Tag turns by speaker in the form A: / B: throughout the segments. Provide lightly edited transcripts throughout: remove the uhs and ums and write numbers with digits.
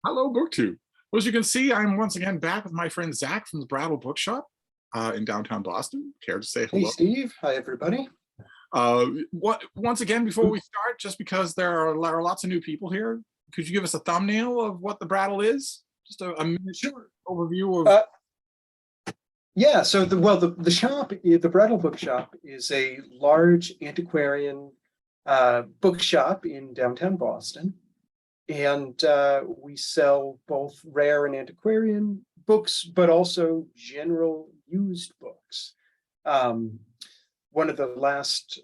A: Hello, BookTube. Well, as you can see, I'm once again back with my friend Zach from the Brattle Bookshop in downtown Boston. Care to say
B: Hey,
A: hello?
B: Steve. Hi, everybody.
A: Once again, before we start, just because there are lots of new people here, could you give us a thumbnail of what the Brattle is? Just a minute
B: Sure.
A: overview of.
B: Yeah, so the shop, the Brattle Bookshop, is a large antiquarian bookshop in downtown Boston, and we sell both rare and antiquarian books, but also general used books. Um, one of the last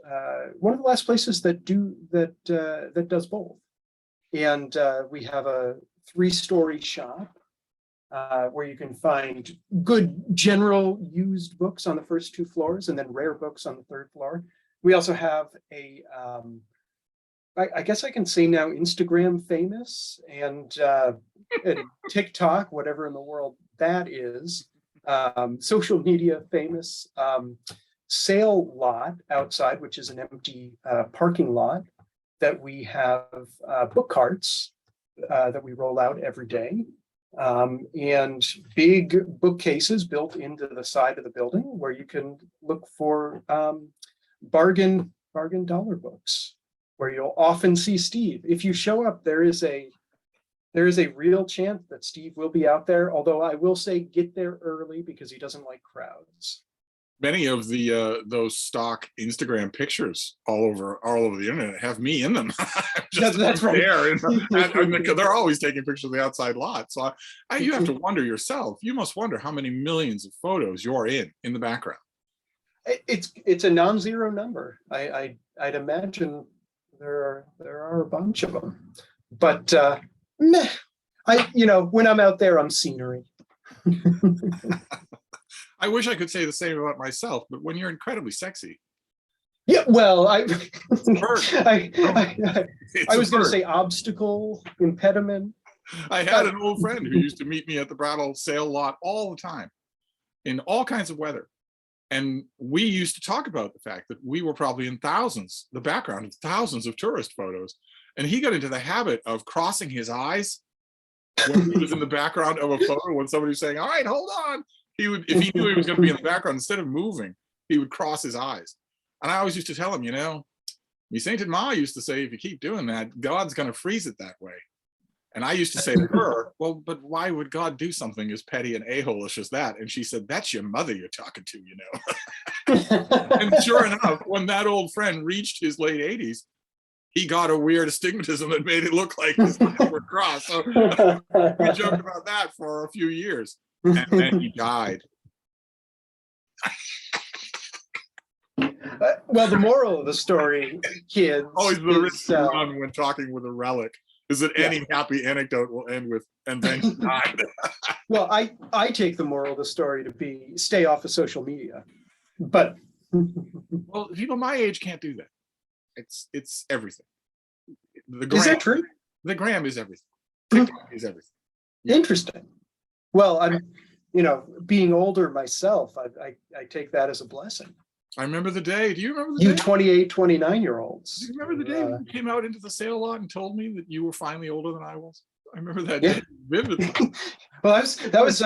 B: places that does both, and we have a three-story shop where you can find good general used books on the first two floors and then rare books on the third floor. We also have I guess I can say now, Instagram famous and TikTok, whatever in the world that is, social media famous sale lot outside, which is an empty parking lot that we have book carts that we roll out every day. And big bookcases built into the side of the building where you can look for bargain dollar books, where you'll often see Steve. If you show up, there is a real chance that Steve will be out there, although I will say get there early because he doesn't like crowds.
A: Many of the those stock Instagram pictures all over the internet have me in them.
B: That's right.
A: There, and they're always taking pictures of the outside lot. So you have to wonder yourself. You must wonder how many millions of photos you're in the background.
B: It's a non-zero number. I'd imagine there are a bunch of them, but meh. When I'm out there, I'm scenery.
A: I wish I could say the same about myself, but when you're incredibly sexy.
B: Yeah, well, I
A: was
B: going to say obstacle, impediment.
A: I had an old friend who used to meet me at the Brattle sale lot all the time in all kinds of weather. And we used to talk about the fact that we were probably in the background of thousands of tourist photos. And he got into the habit of crossing his eyes when he was in the background of a photo, when somebody was saying, all right, hold on. He would, if he knew he was going to be in the background, instead of moving, he would cross his eyes. And I always used to tell him, me Sainted Ma used to say, if you keep doing that, God's going to freeze it that way. And I used to say to her, well, but why would God do something as petty and a-hole-ish as that? And she said, that's your mother you're talking to, And sure enough, when that old friend reached his late 80s, he got a weird astigmatism that made it look like his eyes were crossed. So we joked about that for a few years. And then he died.
B: Well, the moral of the story, kids,
A: always the risk to run when talking with a relic is that any happy anecdote will end with, and then he died.
B: Well, I take the moral of the story to be stay off of social media, but
A: well, people my age can't do that. It's everything.
B: Is that true?
A: The gram is everything. TikTok is everything.
B: Yeah. Interesting. Well, I'm, being older myself, I take that as a blessing.
A: I remember the day. Do you remember the day?
B: You 28, 29-year-olds.
A: Do you remember the day when you came out into the sale lot and told me that you were finally older than I was? I remember that day vividly.
B: Well, that was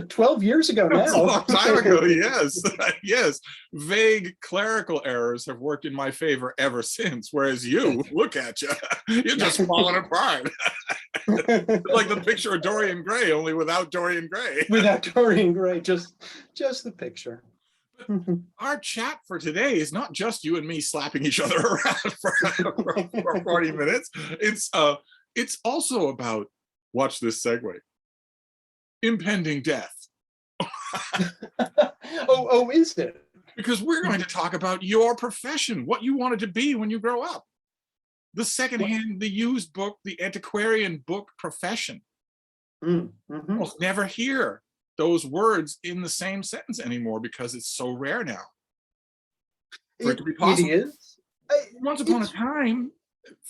B: 12 years ago now.
A: That was a long time ago, yes. Yes. Vague clerical errors have worked in my favor ever since, whereas you, look at you, you're just falling apart. Like the picture of Dorian Gray, only without Dorian Gray.
B: Without Dorian Gray, just the picture.
A: Our chat for today is not just you and me slapping each other around for 40 minutes. It's also about, watch this segue, impending death.
B: Oh, is it?
A: Because we're going to talk about your profession, what you wanted to be when you grow up. The secondhand, the used book, the antiquarian book profession.
B: Mm-hmm.
A: We'll never hear those words in the same sentence anymore because it's so rare now for it to be possible.
B: It is.
A: Once upon a time,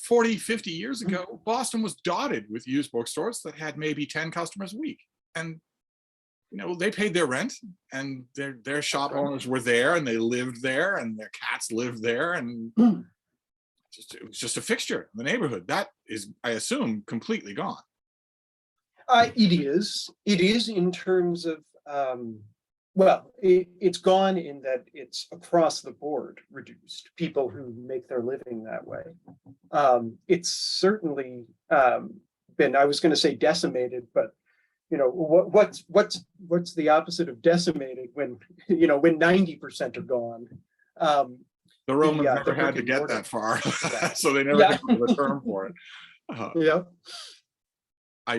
A: 40, 50 years ago, Boston was dotted with used bookstores that had maybe 10 customers a week. And, they paid their rent and their shop owners were there and they lived there and their cats lived there. And it was just a fixture in the neighborhood. That is, I assume, completely gone.
B: It is in terms of, well, it's gone in that it's across the board reduced, people who make their living that way. It's certainly been, I was going to say decimated, but what's the opposite of decimated when, when 90% are gone?
A: The Romans never
B: the
A: had to
B: brick and
A: get
B: mortar.
A: that far,
B: Yeah.
A: so they never
B: Yeah.
A: came up with a term for it.
B: Yeah.
A: I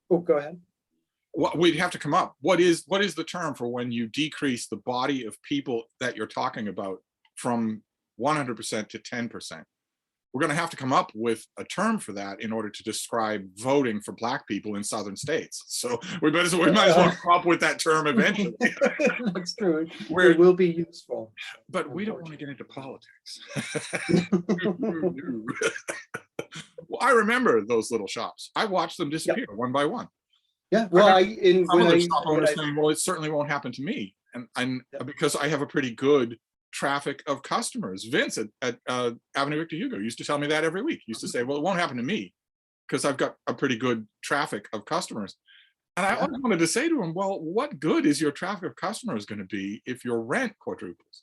B: Oh, go ahead.
A: we'd have to come up. What is the term for when you decrease the body of people that you're talking about from 100% to 10%? We're going to have to come up with a term for that in order to describe voting for Black people in southern states. So we might as well come up with that term eventually.
B: That's true.
A: Where,
B: it will be useful.
A: But we don't want to get into politics. Well, I remember those little shops. I watched them disappear one by one.
B: Yeah, well,
A: Some of the shop owners saying, well, it certainly won't happen to me. And because I have a pretty good traffic of customers. Vince at Avenue Victor Hugo used to tell me that every week. He used to say, well, it won't happen to me because I've got a pretty good traffic of customers. And I always wanted to say to him, well, what good is your traffic of customers going to be if your rent quadruples?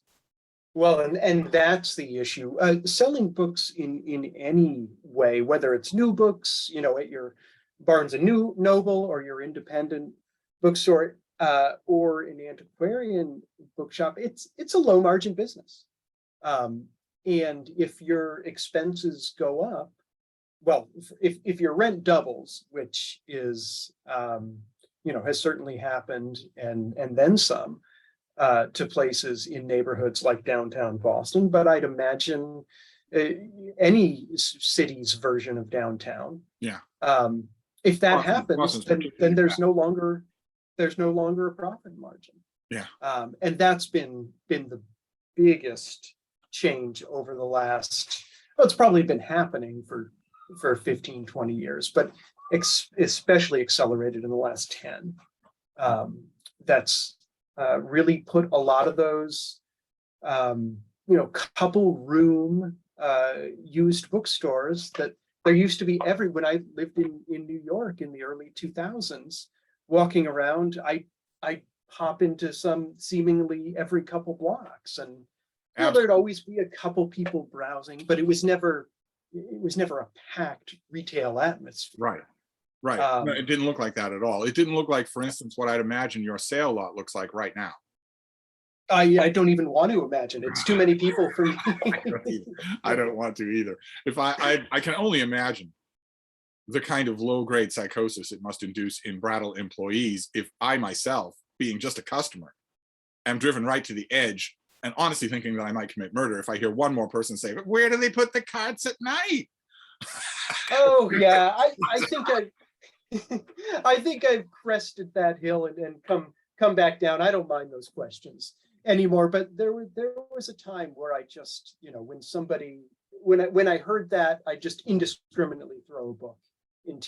B: Well, and that's the issue. Selling books in any way, whether it's new books, at your Barnes and Noble or your independent bookstore, or an antiquarian bookshop, it's a low margin business. And if your expenses go up, well, if your rent doubles, which is, has certainly happened and then some, to places in neighborhoods like downtown Boston, but I'd imagine any city's version of downtown.
A: Yeah.
B: If that
A: Boston,
B: happens, then there's no longer a profit margin.
A: Yeah.
B: And that's been the biggest change over the last, well, it's probably been happening for 15, 20 years, but especially accelerated in the last 10. That's really put a lot of those, couple room used bookstores that there used to be when I lived in New York in the early 2000s, walking around, I pop into some seemingly every couple blocks, and there'd always be a couple people browsing, but it was never a packed retail atmosphere.
A: Right. No, it didn't look like that at all. It didn't look like, for instance, what I'd imagine your sale lot looks like right now.
B: I don't even want to imagine. It's too many people for me.
A: I don't want to either. If I can only imagine the kind of low-grade psychosis it must induce in Brattle employees if I myself, being just a customer, am driven right to the edge and honestly thinking that I might commit murder if I hear one more person say, but where do they put the carts at night?
B: Oh yeah, I think I've crested that hill and come back down. I don't mind those questions anymore, but there was a time where I just, when I heard that, I just indiscriminately throw a book in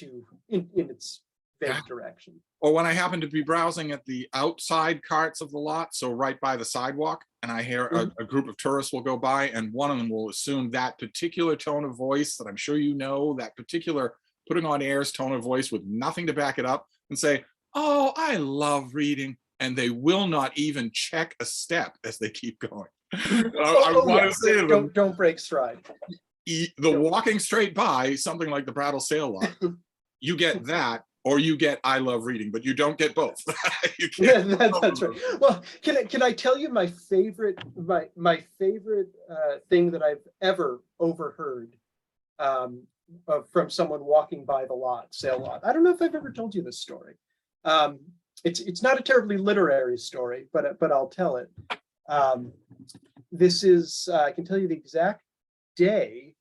B: its vague direction.
A: Or when I happen to be browsing at the outside carts of the lot, so right by the sidewalk, and I hear a group of tourists will go by, and one of them will assume that particular tone of voice that I'm sure you know, that particular putting on airs tone of voice with nothing to back it up, and say, oh, I love reading. And they will not even check a step as they keep going. I want to say to them,
B: don't break stride.
A: Walking straight by something like the Brattle sale lot, you get that, or you get I love reading, but you don't get both.
B: That's right. Well, can I tell you my favorite thing that I've ever overheard from someone walking by the sale lot? I don't know if I've ever told you this story. It's not a terribly literary story, but I'll tell it. This is, I can tell you the exact day.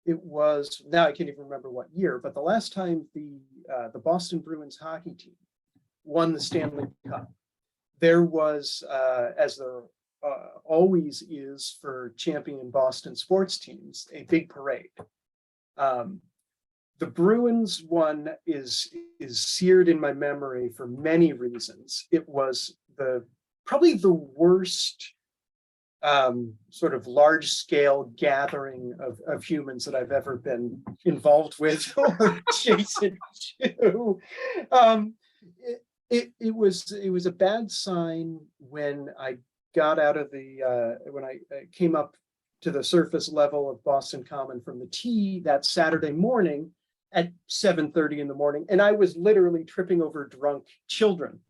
B: It was, now I can't even remember what year, but the last time the Boston Bruins hockey team won the Stanley Cup, there was, as there always is for champion Boston sports teams, a big parade. The Bruins one is seared in my memory for many reasons. It was probably the worst sort of large scale gathering of humans that I've ever been involved with or adjacent to. It was a bad sign when I got out of when I came up to the surface level of Boston Common from the T that Saturday morning at 7:30 in the morning, and I was literally tripping over drunk children,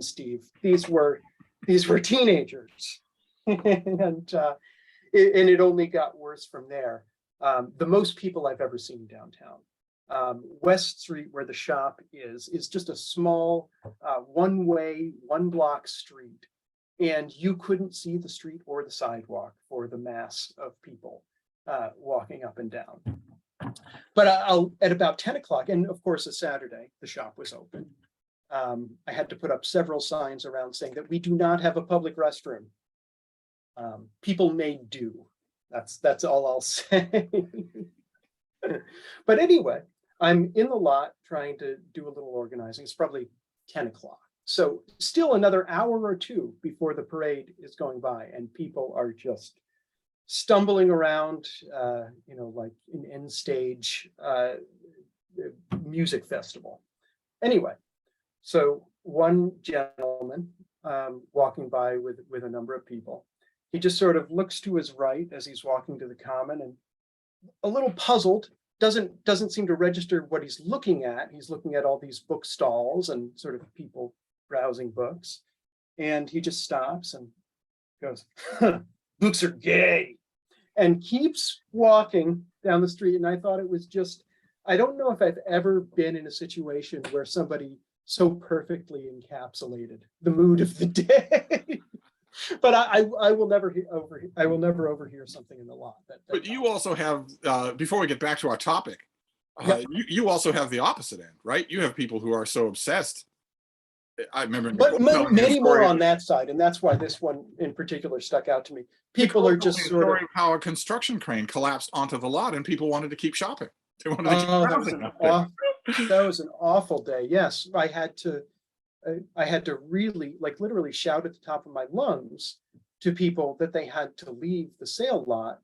B: Steve. These were teenagers. And it only got worse from there. The most people I've ever seen downtown. West Street, where the shop is just a small one-way, one-block street, and you couldn't see the street or the sidewalk for the mass of people walking up and down. But at about 10 o'clock, and of course a Saturday, the shop was open. I had to put up several signs around saying that we do not have a public restroom. People may do. That's all I'll say. But anyway, I'm in the lot trying to do a little organizing. It's probably 10 o'clock. So still another hour or two before the parade is going by, and people are just stumbling around, like an end stage music festival. Anyway, so one gentleman walking by with a number of people, he just sort of looks to his right as he's walking to the common, and a little puzzled, doesn't seem to register what he's looking at. He's looking at all these book stalls and sort of people browsing books. And he just stops and goes, books are gay, and keeps walking down the street. And I thought it was just, I don't know if I've ever been in a situation where somebody so perfectly encapsulated the mood of the day. But I will never overhear something in the lot.
A: But you also have, before we get back to our topic, you also have the opposite end, right? You have people who are so obsessed. I remember,
B: but many more on that side, and that's why this one in particular stuck out to me. People are just sort of
A: how a construction crane collapsed onto the lot, and people wanted to keep shopping. They wanted to keep browsing.
B: That was an awful day. Yes, I had to really, like, literally shout at the top of my lungs to people that they had to leave the sale lot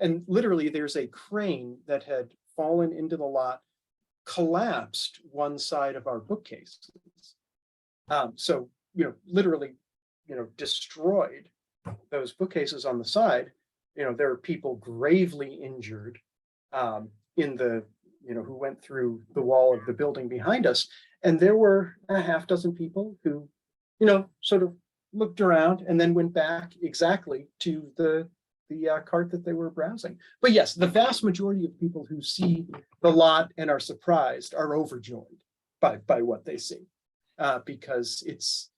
B: and literally there's a crane that had fallen into the lot, collapsed one side of our bookcases. So, literally, destroyed those bookcases on the side. There are people gravely injured who went through the wall of the building behind us. And there were a half dozen people who, sort of looked around and then went back exactly to the cart that they were browsing. But yes, the vast majority of people who see the lot and are surprised are overjoyed by what they see, because it's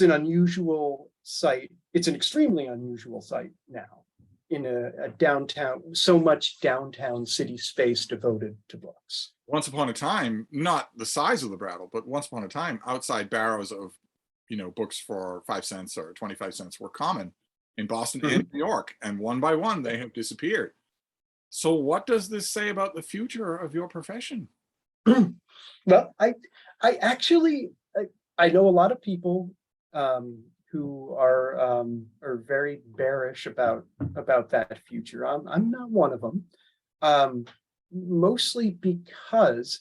B: an unusual sight. It's an extremely unusual sight now in a downtown, so much downtown city space devoted to books.
A: Once upon a time, not the size of the Brattle, but once upon a time, outside barrows of, books for 5 cents or 25 cents were common in Boston and New York, and one by one they have disappeared. So what does this say about the future of your profession?
B: Well, I actually know a lot of people who are very bearish about that future. I'm not one of them, mostly because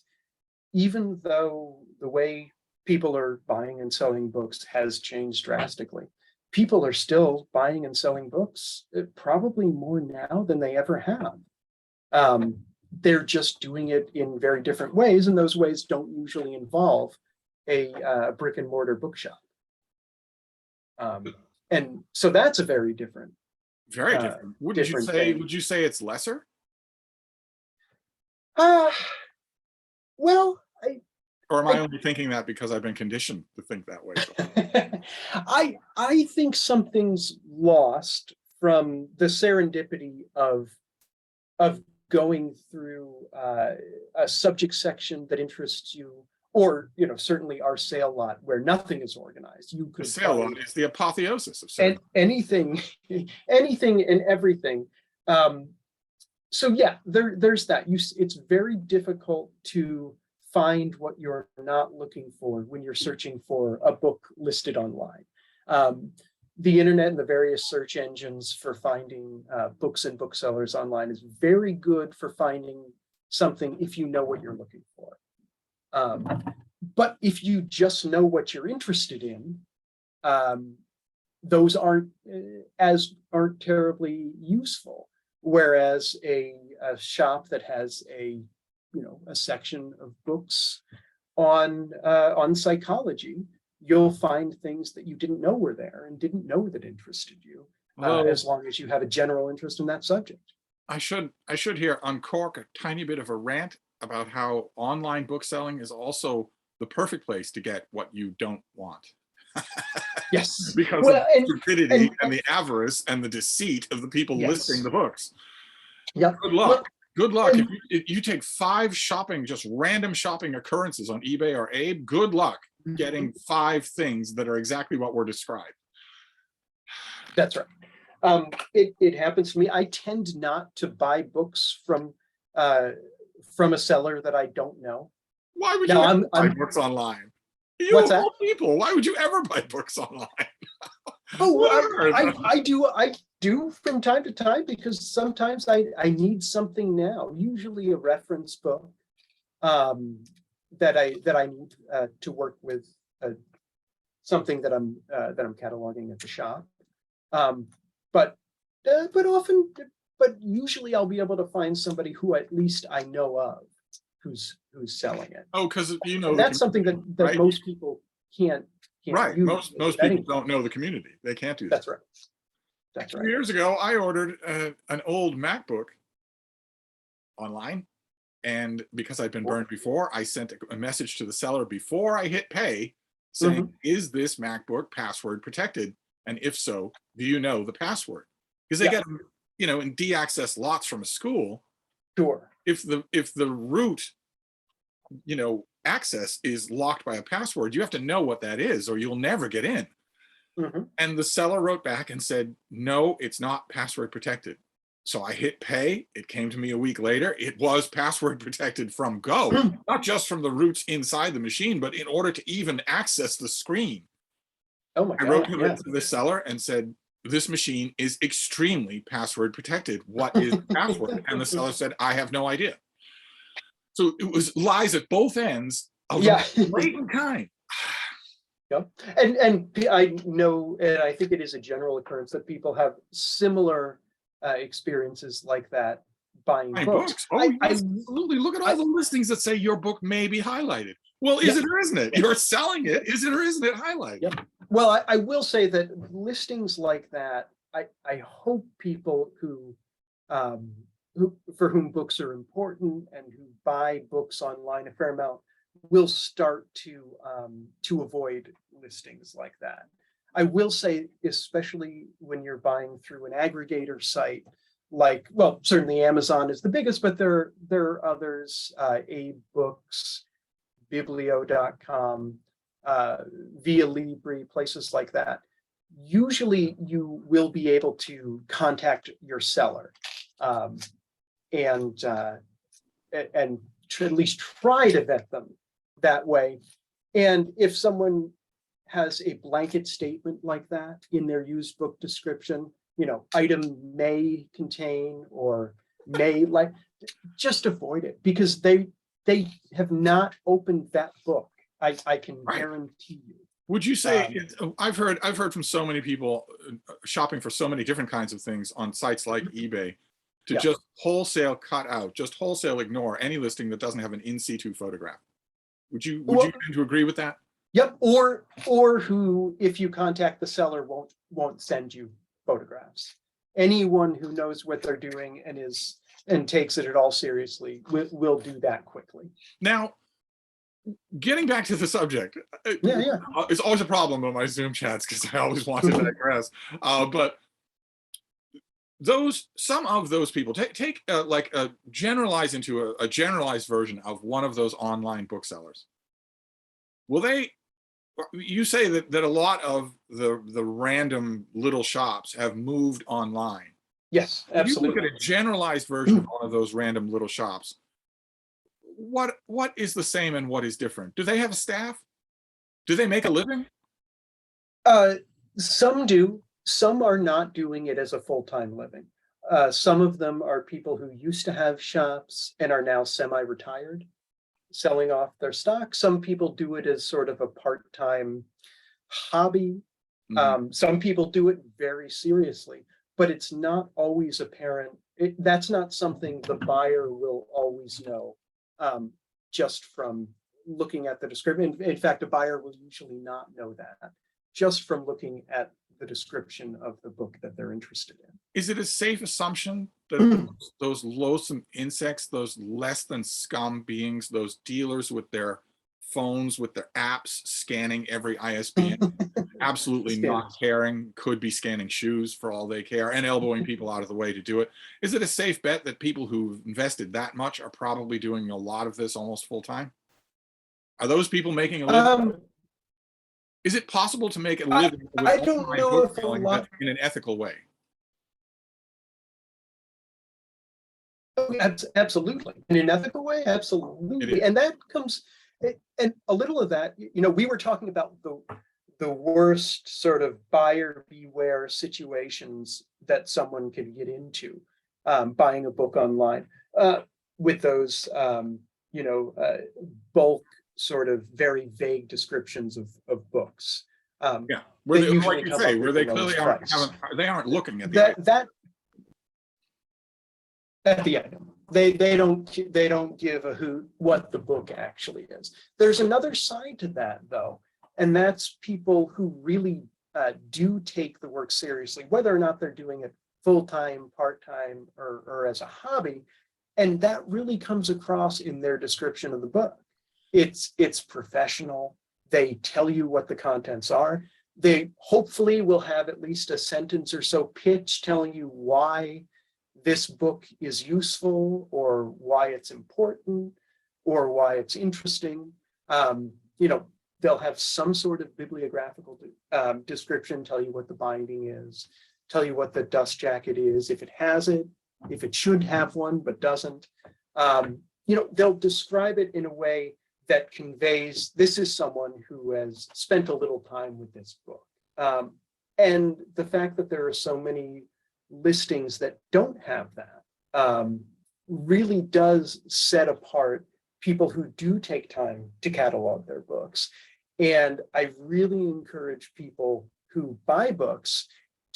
B: even though the way people are buying and selling books has changed drastically, people are still buying and selling books probably more now than they ever have. They're just doing it in very different ways, and those ways don't usually involve a brick and mortar bookshop. And so that's a very different.
A: Very different. Would you say it's lesser?
B: Well,
A: or am I only thinking that because I've been conditioned to think that way?
B: I think something's lost from the serendipity of going through a subject section that interests you, or certainly our sale lot where nothing is organized. You could
A: the sale lot is the apotheosis of sale.
B: anything and everything. So yeah, there's that. It's very difficult to find what you're not looking for when you're searching for a book listed online. the internet and the various search engines for finding books and booksellers online is very good for finding something if you know what you're looking for. But if you just know what you're interested in, those aren't terribly useful. Whereas a shop that has a section of books on psychology, you'll find things that you didn't know were there and didn't know that interested you, as long as you have a general interest in that subject.
A: I should here uncork a tiny bit of a rant about how online bookselling is also the perfect place to get what you don't want.
B: Yes.
A: Because of the stupidity and the avarice and the deceit of the people listing the books.
B: Yeah.
A: Good luck. Good luck. If you take 5 just random shopping occurrences on eBay or Abe, good luck getting 5 things that are exactly what were described.
B: That's right. It happens to me. I tend not to buy books from a seller that I don't know.
A: Why would you ever buy books online?
B: What's that?
A: People, why would you ever buy books online?
B: I do from time to time, because sometimes I need something now, usually a reference book that I need to work with something that I'm cataloging at the shop. But usually I'll be able to find somebody who at least I know of who's selling it.
A: Oh, because
B: that's something that right? Most people can't
A: right. Use. Most people don't know the community. They can't do that.
B: That's right. That's right.
A: 2 years ago, I ordered an old MacBook online, and because I'd been burned before, I sent a message to the seller before I hit pay saying, "Is this MacBook password protected? And if so, do you know the password?" Because they get and de-access lots from a school.
B: Sure.
A: If the root access is locked by a password, you have to know what that is or you'll never get in. And the seller wrote back and said, "No, it's not password protected." So I hit pay. It came to me a week later. It was password protected from go, not just from the roots inside the machine, but in order to even access the screen.
B: Oh my God.
A: I wrote to the seller and said, "This machine is extremely password protected. What is the password?" And the seller said, "I have no idea." So it was lies at both ends of the blatant kind.
B: Yep. And I know, and I think it is a general occurrence that people have similar experiences like that buying books.
A: Oh, absolutely. Look at all the listings that say your book may be highlighted. Well, is it or isn't it? You're selling it. Is it or isn't it highlighted?
B: Yep. Well, I will say that listings like that, I hope people who for whom books are important and who buy books online a fair amount will start to avoid listings like that. I will say, especially when you're buying through an aggregator site, like, well, certainly Amazon is the biggest, but there are others, Abe Books, Biblio.com, Via Libre, places like that. Usually you will be able to contact your seller and at least try to vet them that way. And if someone has a blanket statement like that in their used book description, item may contain or may like, just avoid it, because they have not opened that book. I can guarantee you.
A: Would you say I've heard from so many people shopping for so many different kinds of things on sites like eBay to just wholesale cut out, just wholesale ignore any listing that doesn't have an in situ photograph. Would you tend to agree with that?
B: Yep. Or who, if you contact the seller, won't send you photographs. Anyone who knows what they're doing and takes it at all seriously will do that quickly.
A: Now, getting back to the subject, it's always a problem on my Zoom chats because I always want to digress. But some of those people take like a generalize into a generalized version of one of those online booksellers. Will they? You say that a lot of the random little shops have moved online.
B: Yes, absolutely.
A: If you look at a generalized version of one of those random little shops, what is the same and what is different? Do they have a staff? Do they make a living?
B: Some do. Some are not doing it as a full-time living. Some of them are people who used to have shops and are now semi-retired, selling off their stock. Some people do it as sort of a part-time hobby. Some people do it very seriously, but it's not always apparent. That's not something the buyer will always know just from looking at the description. In fact, a buyer will usually not know that just from looking at the description of the book that they're interested in.
A: Is it a safe assumption that those loathsome insects, those less than scum beings, those dealers with their phones, with their apps, scanning every ISBN, absolutely not caring, could be scanning shoes for all they care, and elbowing people out of the way to do it? Is it a safe bet that people who've invested that much are probably doing a lot of this almost full time? Are those people making a living? Is it possible to make a living with
B: I don't
A: online
B: know if a
A: bookselling
B: lot.
A: in an ethical way?
B: Absolutely. In an ethical way, absolutely. And that comes, and a little of that, we were talking about the worst sort of buyer beware situations that someone can get into, buying a book online, with those, bulk sort of very vague descriptions of books.
A: Yeah, where they, like you say, where they clearly aren't looking at
B: that at the end. They don't give a hoot what the book actually is. There's another side to that though, and that's people who really do take the work seriously, whether or not they're doing it full-time, part-time, or as a hobby. And that really comes across in their description of the book. It's professional. They tell you what the contents are. They hopefully will have at least a sentence or so pitch telling you why this book is useful, or why it's important, or why it's interesting. They'll have some sort of bibliographical description, tell you what the binding is, tell you what the dust jacket is, if it has it, if it should have one but doesn't. They'll describe it in a way that conveys this is someone who has spent a little time with this book. And the fact that there are so many listings that don't have that really does set apart people who do take time to catalog their books. And I really encourage people who buy books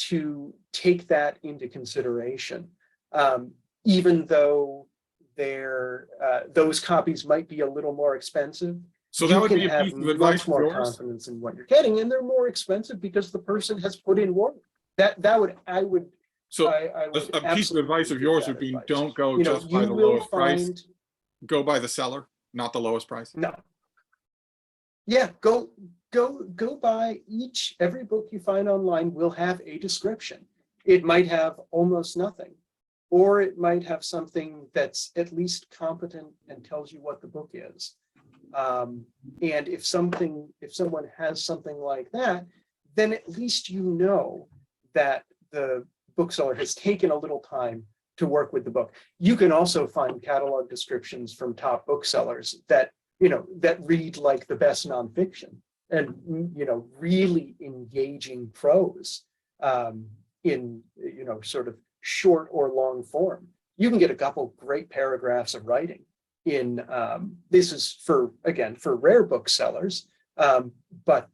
B: to take that into consideration, even though those copies might be a little more expensive.
A: So that would be a piece of advice
B: much more confidence in what you're getting, and they're more expensive because the person has put in work. I would.
A: So a piece of advice of yours would be: don't go just by the lowest price. Go by the seller, not the lowest price.
B: No. Yeah, go buy every book you find online will have a description. It might have almost nothing, or it might have something that's at least competent and tells you what the book is. And if someone has something like that, then at least you know that the bookseller has taken a little time to work with the book. You can also find catalog descriptions from top booksellers that read like the best nonfiction, and really engaging prose in sort of short or long form. You can get a couple great paragraphs of writing in this is for rare booksellers, but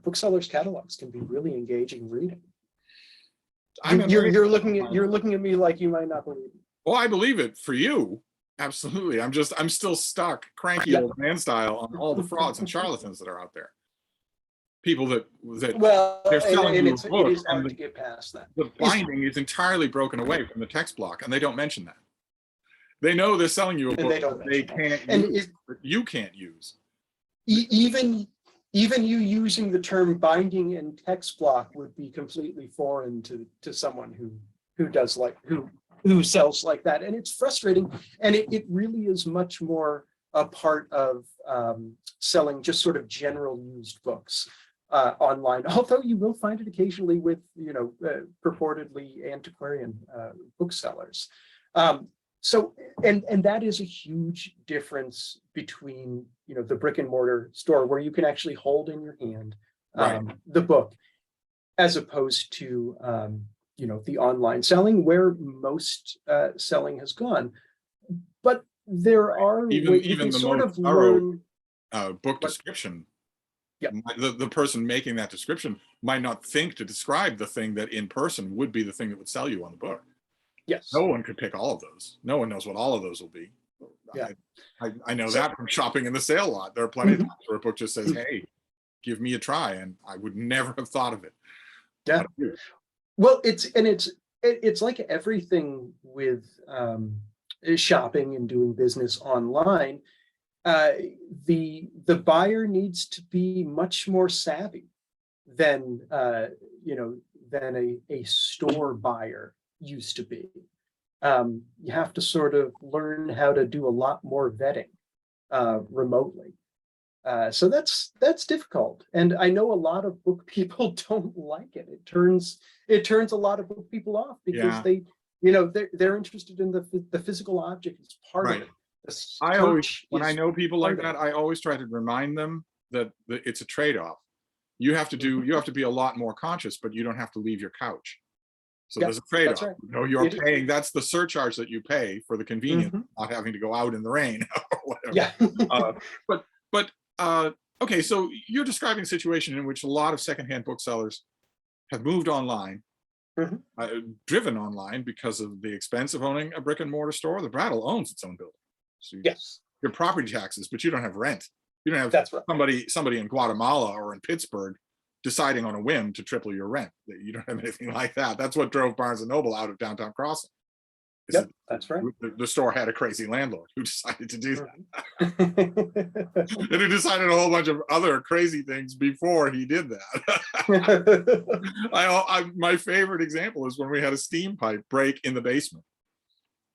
B: booksellers' catalogs can be really engaging reading. You're looking at me like you might not believe it.
A: Well, I believe it for you. Absolutely. I'm still stuck cranky old man style on all the frauds and charlatans that are out there. People that they're selling you a book,
B: it is hard to get past that.
A: The binding is entirely broken away from the text block, and they don't mention that. They know they're selling you a book that they can't use, that you can't use.
B: Even you using the term binding and text block would be completely foreign to someone who sells like that. And it's frustrating. And it really is much more a part of selling just sort of general used books online, although you will find it occasionally with, purportedly antiquarian booksellers. So that is a huge difference between, the brick and mortar store where you can actually hold in your hand the book, as opposed to the online selling where most selling has gone. But there are
A: Even
B: ways you can
A: the
B: sort
A: most
B: of
A: thorough
B: learn.
A: book
B: What?
A: description,
B: Yeah.
A: the person making that description might not think to describe the thing that in person would be the thing that would sell you on the book.
B: Yes.
A: No one could pick all of those. No one knows what all of those will be.
B: Yeah.
A: I know
B: So-
A: that from shopping in the sale lot. There are plenty of times where a book just says, "Hey, give me a try," and I would never have thought of it.
B: Yeah. Well, it's like everything with shopping and doing business online. The buyer needs to be much more savvy than than a store buyer used to be. You have to sort of learn how to do a lot more vetting remotely. So that's difficult, and I know a lot of book people don't like it. It turns a lot of book people off because they're interested in the physical object as part of it.
A: I always, when I know people like that, I always try to remind them that it's a trade-off. You have to be a lot more conscious, but you don't have to leave your couch. So there's a trade-off.
B: Right.
A: You're paying, that's the surcharge that you pay for the convenience of not having to go out in the rain or whatever.
B: Yeah.
A: But okay, so you're describing a situation in which a lot of secondhand booksellers have moved online, driven online because of the expense of owning a brick and mortar store. The Brattle owns its own building. So
B: Yes.
A: your property taxes, but you don't have rent. You don't have somebody in Guatemala or in Pittsburgh deciding on a whim to triple your rent. You don't have anything like that. That's what drove Barnes and Noble out of downtown Crossing.
B: Yep, that's right.
A: The store had a crazy landlord who decided to do that. And who decided a whole bunch of other crazy things before he did that. My favorite example is when we had a steam pipe break in the basement,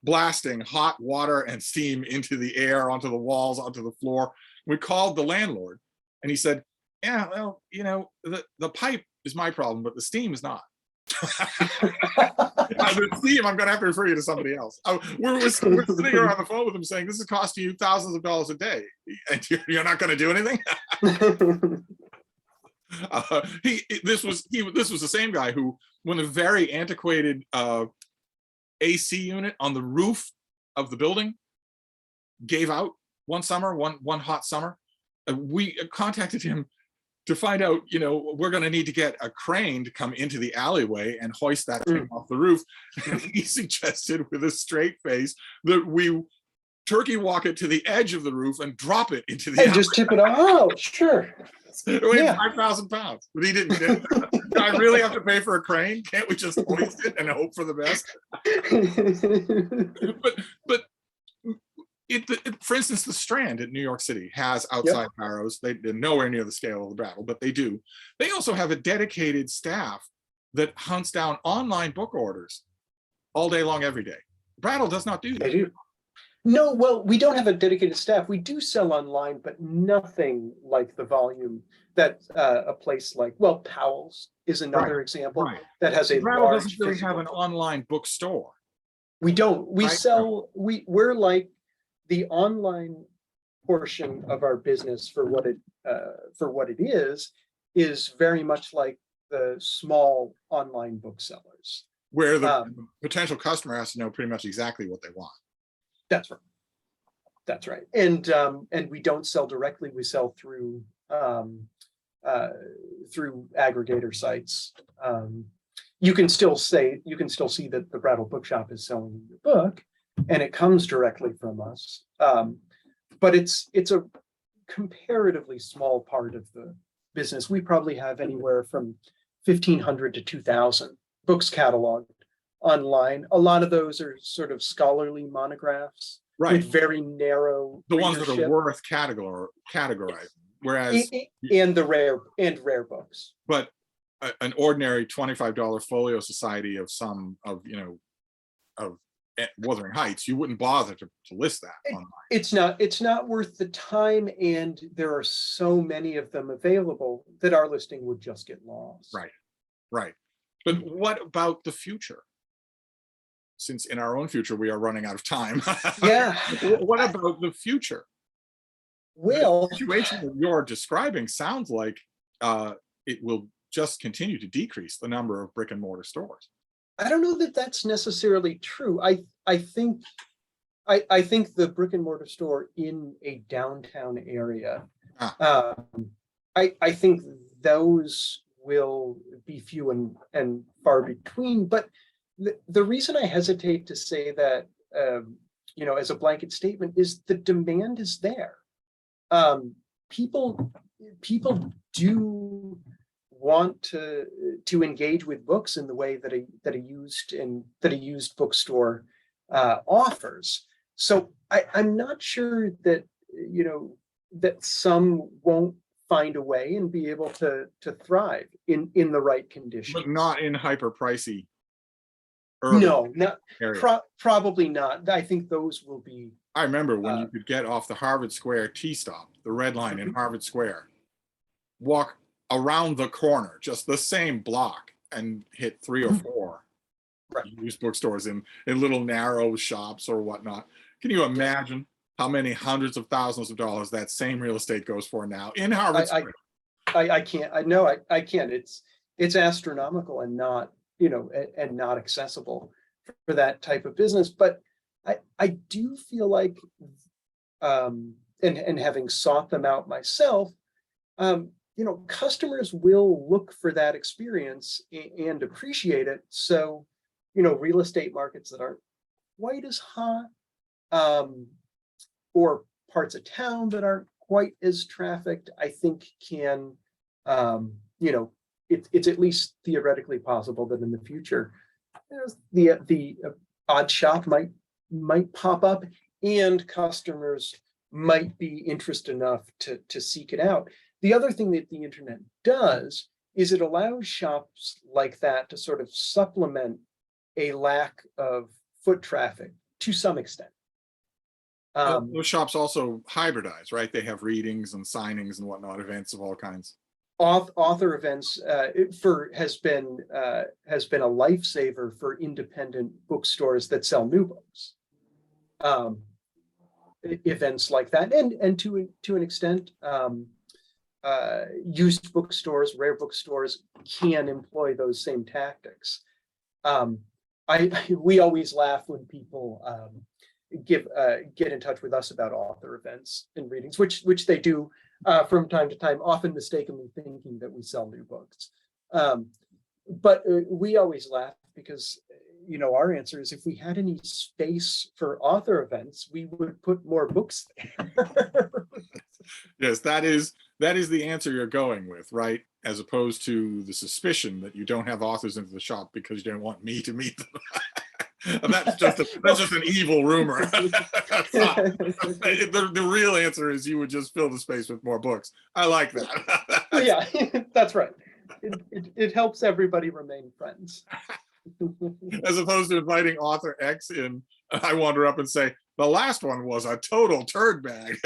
A: blasting hot water and steam into the air, onto the walls, onto the floor. We called the landlord and he said, "Yeah, well, the pipe is my problem, but the steam is not." The steam, I'm going to have to refer you to somebody else. We're sitting here on the phone with him saying, "This is costing you thousands of dollars a day, and you're not going to do anything." This was the same guy who, when a very antiquated AC unit on the roof of the building gave out one summer, one hot summer, we contacted him to find out, we're going to need to get a crane to come into the alleyway and hoist that thing off the roof. And he suggested with a straight face that we turkey walk it to the edge of the roof and drop it into the
B: alleyway. Just tip it off. Oh, sure.
A: It weighed 5,000 pounds, but he didn't. Do I really have to pay for a crane? Can't we just hoist it and hope for the best? but for instance, the Strand in New York City has outside barrows. They're nowhere near the scale of the Brattle, but they do. They also have a dedicated staff that hunts down online book orders all day long, every day. Brattle does not do that.
B: They do. No, well, we don't have a dedicated staff. We do sell online, but nothing like the volume that a place like, Powell's is another example that has a
A: Brattle
B: large.
A: Doesn't really have an online bookstore.
B: We don't. We sell. We're like the online portion of our business for what it is very much like the small online booksellers,
A: where the potential customer has to know pretty much exactly what they want.
B: That's right. That's right. And we don't sell directly. We sell through aggregator sites. You can still see that the Brattle Bookshop is selling your book, and it comes directly from us. But it's a comparatively small part of the business. We probably have anywhere from 1,500 to 2,000 books cataloged online. A lot of those are sort of scholarly monographs with very narrow
A: the ones that are worth categorizing. Whereas
B: and rare books.
A: But an ordinary $25 folio society of Wuthering Heights, you wouldn't bother to list that online.
B: It's not worth the time, and there are so many of them available that our listing would just get lost.
A: Right. But what about the future? Since in our own future we are running out of time.
B: Yeah.
A: What about the future?
B: Well,
A: the situation that you're describing sounds like it will just continue to decrease the number of brick and mortar stores.
B: I don't know that that's necessarily true. I think the brick and mortar store in a downtown area, I think those will be few and far between. But the reason I hesitate to say that, as a blanket statement, is the demand is there. People do want to engage with books in the way that a used bookstore offers. So I'm not sure that that some won't find a way and be able to thrive in the right conditions.
A: But not in hyper pricey.
B: No, probably not. I think those will be.
A: I remember when you could get off the Harvard Square T-stop, the red line in Harvard Square, walk around the corner, just the same block, and hit 3 or 4 used bookstores in little narrow shops or whatnot. Can you imagine how many hundreds of thousands of dollars that same real estate goes for now in Harvard Square?
B: I can't. I can't. It's astronomical and not and not accessible for that type of business. But I do feel like, and having sought them out myself, customers will look for that experience and appreciate it. So, real estate markets that aren't quite as hot, or parts of town that aren't quite as trafficked, I think can, it's at least theoretically possible that in the future, the odd shop might pop up, and customers might be interested enough to seek it out. The other thing that the internet does is it allows shops like that to sort of supplement a lack of foot traffic to some extent.
A: Those shops also hybridize, right? They have readings and signings and whatnot, events of all kinds.
B: Author events has been a lifesaver for independent bookstores that sell new books. Events like that, and to an extent, used bookstores, rare bookstores can employ those same tactics. We always laugh when people get in touch with us about author events and readings, which they do from time to time, often mistakenly thinking that we sell new books. But we always laugh because our answer is, if we had any space for author events, we would put more books there.
A: Yes, that is the answer you're going with, right? As opposed to the suspicion that you don't have authors into the shop because you don't want me to meet them. That's just an evil rumor. The real answer is you would just fill the space with more books. I like that.
B: Yeah, that's right. It helps everybody remain friends.
A: As opposed to inviting author X in, I wander up and say, the last one was a total turd bag.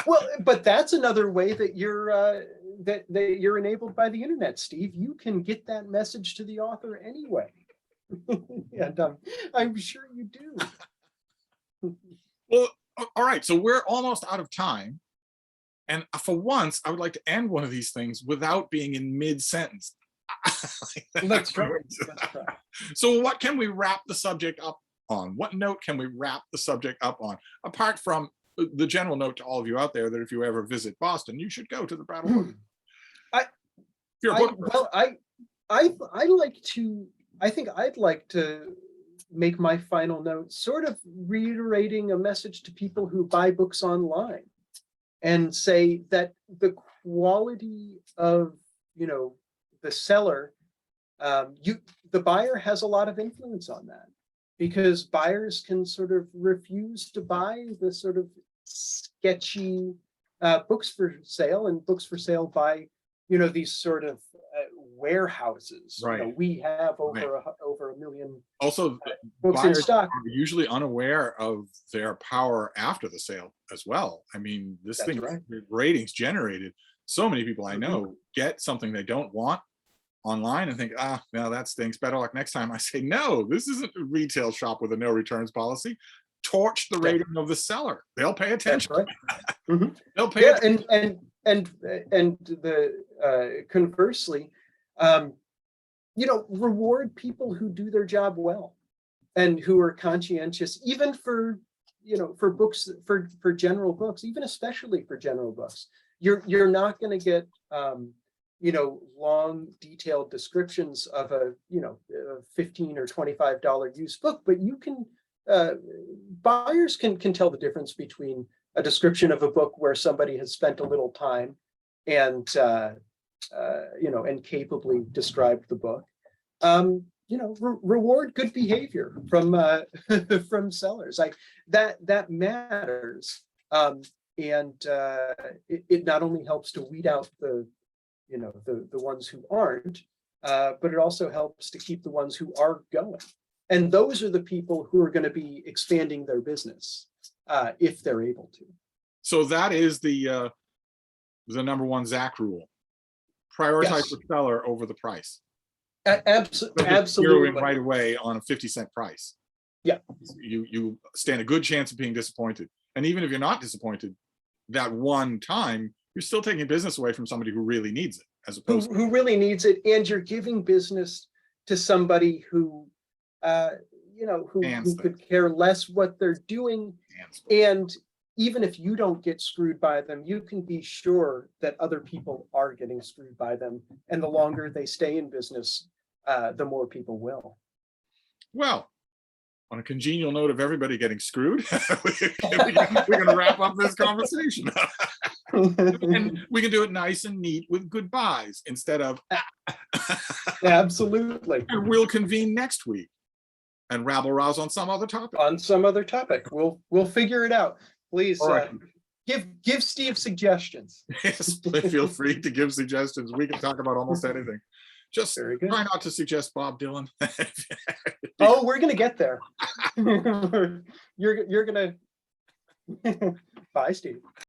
B: Well, but that's another way that you're enabled by the internet, Steve. You can get that message to the author anyway. And I'm sure you do.
A: Well, all right. So we're almost out of time. And for once, I would like to end one of these things without being in mid-sentence.
B: Let's try.
A: So what can we wrap the subject up on? What note can we wrap the subject up on? Apart from the general note to all of you out there that if you ever visit Boston, you should go to the Brattle.
B: I think I'd like to make my final note sort of reiterating a message to people who buy books online, and say that the quality of the seller, the buyer has a lot of influence on that, because buyers can sort of refuse to buy the sort of sketchy books for sale, and books for sale by these sort of warehouses.
A: Right.
B: We have over a million
A: also
B: books in stock.
A: Are usually unaware of their power after the sale as well. I mean, this
B: That's
A: thing,
B: right.
A: ratings generated. So many people I know get something they don't want online and think, no, that stinks. Better luck next time. I say, no, this isn't a retail shop with a no returns policy. Torch the rating of the seller. They'll pay attention.
B: That's right.
A: They'll pay attention.
B: And the conversely, Reward people who do their job well and who are conscientious, even for books, for general books, even especially for general books. You're not going to get long detailed descriptions of a $15 or $25 used book, but you can buyers can tell the difference between a description of a book where somebody has spent a little time and and capably described the book. Reward good behavior from from sellers. That matters, and it not only helps to weed out the ones who aren't, but it also helps to keep the ones who are going. And those are the people who are going to be expanding their business if they're able to.
A: So that is the number one Zach rule. Prioritize
B: Yes.
A: the seller over the price.
B: Absolutely.
A: Zeroing right away on a 50-cent price.
B: Yeah.
A: You stand a good chance of being disappointed. And even if you're not disappointed, that one time, you're still taking business away from somebody who really needs it, as opposed
B: who really needs it, and you're giving business to somebody who who could care less what they're doing. And even if you don't get screwed by them, you can be sure that other people are getting screwed by them. And the longer they stay in business, the more people will.
A: Well, on a congenial note of everybody getting screwed, we're going to wrap up this conversation. And we can do it nice and neat with goodbyes instead of
B: Absolutely.
A: And we'll convene next week and rabble rouse on some other topic.
B: On some other topic. We'll figure it out. Please
A: right.
B: give Steve suggestions.
A: Yes, feel free to give suggestions. We can talk about almost anything. Just try not to suggest Bob Dylan.
B: Oh, we're gonna get there. You're gonna. Bye, Steve.